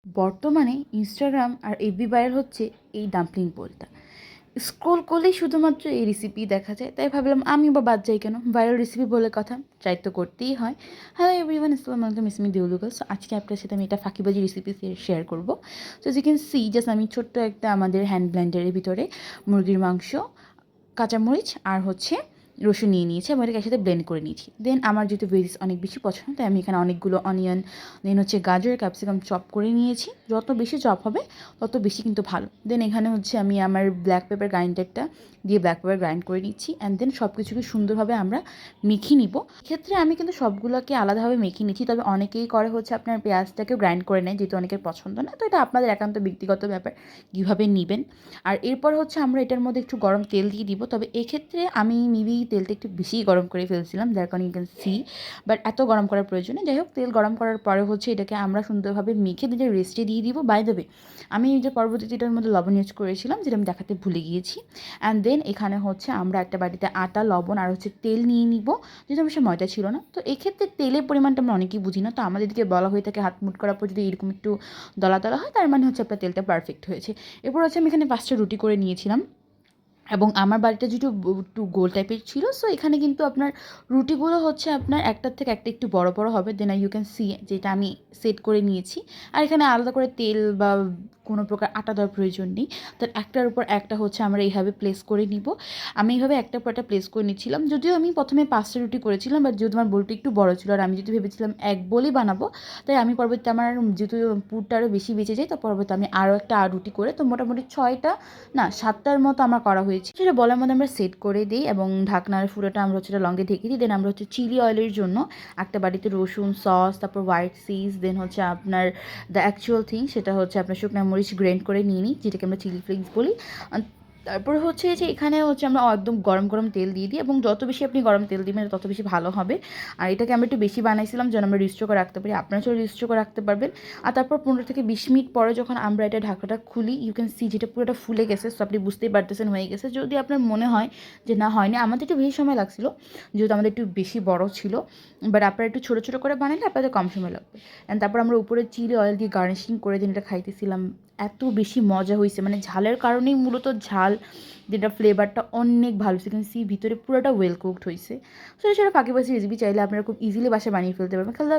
বর্তমানে ইনস্টাগ্রাম আর FB viral হচ্ছে এই ডাম্পলিং পোলটা। স্ক্রোল করলেই শুধুমাত্র এই রেসিপি দেখা যায়, তাই ভাবলাম আমি বা বাদ যাই কেন, ভাইরাল রেসিপি বলে কথা, ট্রাই তো করতেই হয়। হ্যালো এভরিওয়ান, আসসালামু আলাইকুম, ইসমি দেউলুগল। সো আজকে আপনার সাথে আমি একটা ফাঁকিবাজি রেসিপি শেয়ার করবো। So you can see, just আমি ছোট্ট একটা আমাদের হ্যান্ড ব্লেন্ডারের ভিতরে মুরগির মাংস, কাঁচামরিচ আর রসুন নিয়ে নিয়েছি এবং এটাকে একসাথে ব্লেন্ড করে নিয়েছি। দেন আমার যেহেতু ভেজিস অনেক বেশি পছন্দ, তাই আমি এখানে অনেকগুলো অনিয়ন, দেন গাজর, ক্যাপসিকাম চপ করে নিয়েছি। যত বেশি চপ হবে তত বেশি কিন্তু ভালো। দেন এখানে আমি আমার ব্ল্যাক পেপার গ্রাইন্ডারটা দিয়ে ব্ল্যাক পেপার গ্রাইন্ড করে নিচ্ছি। অ্যান্ড দেন সব কিছুকে সুন্দরভাবে আমরা মেখে নিব। এক্ষেত্রে আমি কিন্তু সবগুলোকে আলাদাভাবে মেখে নিচ্ছি, তবে অনেকেই করে আপনার পেঁয়াজটাকেও গ্রাইন্ড করে নেয়, যেহেতু অনেকের পছন্দ না। তো এটা আপনাদের একান্ত ব্যক্তিগত ব্যাপার, কীভাবে নেবেন। আর এরপর আমরা এটার মধ্যে একটু গরম তেল দিয়ে দিব। তবে এক্ষেত্রে আমি মেবি তেলটা একটু বেশিই গরম করে ফেলছিলাম, যার কারণে ইউ ক্যান সি। বাট এত গরম করার প্রয়োজন নেই। যাই হোক, তেল গরম করার পরে এটাকে আমরা সুন্দরভাবে মেখে দিয়ে রেস্টে দিয়ে দিব। বাই দ্য ওয়ে, আমি যে পরবর্তীতে এটার মধ্যে লবণ ইউজ করেছিলাম, যেটা আমি দেখাতে ভুলে গিয়েছি। অ্যান্ড দেন এখানে আমরা একটা বাটিতে আটা, লবণ আর তেল নিয়ে নিব, যেহেতু আমার সে ময়দা ছিল না। তো এক্ষেত্রে তেলের পরিমাণটা আমরা অনেকেই বুঝি না। তো আমাদেরকে বলা হয়ে থাকে হাত মুট করার পর যদি এরকম একটু দলা দলা হয়, তার মানে আপনার তেলটা পারফেক্ট হয়েছে। এরপর আমি এখানে 5টা রুটি করে নিয়েছিলাম এবং আমার বাড়িটা যেহেতু একটু গোল টাইপের ছিল, সো এখানে কিন্তু আপনার রুটিগুলো আপনার একটার থেকে একটা একটু বড় বড় হবে। দেন ইউ ক্যান সি যেটা আমি সেট করে নিয়েছি। আর এখানে আলাদা করে তেল বা কোনো প্রকার আটা দেওয়ার প্রয়োজন নেই। তো একটার উপর একটা আমরা এইভাবে প্লেস করে নিব। আমি এইভাবে একটার পর একটা প্লেস করে নিচ্ছিলাম। যদিও আমি প্রথমে 5টা রুটি করেছিলাম, বাট যেহেতু আমার বোলটা একটু বড় ছিল আর আমি যেহেতু ভেবেছিলাম এক বোলই বানাবো, তাই আমি পরবর্তীতে আমার যেহেতু পুরটা আরও বেশি বেঁচে যায়, তো পরবর্তীতে আমি আরও একটা রুটি করে, তো মোটামুটি 7টার মতো আমার করা হয়েছে। সেটা বলার মধ্যে আমরা সেট করে দিই এবং ঢাকনার ফুটোটা আমরা লং দিয়ে ঢেকে দিই। দেন আমরা চিলি অয়েলের জন্য একটা বাটিতে রসুন, সস, তারপর হোয়াইট চিজ, দেন আপনার দ্য অ্যাকচুয়াল থিং, সেটা আপনার শুকনো মরিচ গ্রেন্ড করে নিয়ে নিই, যেটাকে আমরা চিলি ফ্লেক্স বলি। তারপরে যে এখানে আমরা একদম গরম গরম তেল দিয়ে দিই, এবং যত বেশি আপনি গরম তেল দিবেন তত বেশি ভালো হবে। আর এটাকে আমরা একটু বেশি বানাইছিলাম যেন আমরা রিস্টো করে রাখতে পারি। আপনারা চলে রিস্টো করে রাখতে পারবেন। আর তারপর 15 থেকে 20 মিনিট পরে যখন আমরা এটা ঢাকাটা খুলি, ইউ ক্যান সি যেটা পুরোটা ফুলে গেছে। সো আপনি বুঝতেই পারতেছেন হয়ে গেছে। যদি আপনার মনে হয় যে না হয়নি, আমাদের একটু বেশি সময় লাগছিল যেহেতু আমাদের একটু বেশি বড় ছিল, বাট আপনারা একটু ছোটো ছোটো করে বানালে আপনাদের কম সময় লাগবে। অ্যান্ড তারপর আমরা উপরে চিলি অয়েল দিয়ে গার্নিশিং করে দিন এটা খাইতেছিলাম। এত বেশি মজা হয়েছে, মানে ঝালের কারণেই মূলত ঝাল, যেটা ফ্লেভারটা অনেক ভালো হয়েছে। কিন্তু ভিতরে পুরোটা ওয়েল কুকড হয়েছে। সো সেটা ফাঁকিবাজি রেসিপি চাইলে আপনারা খুব ইজিলি বাসায় বানিয়ে ফেলতে পারবেন। খাল্লা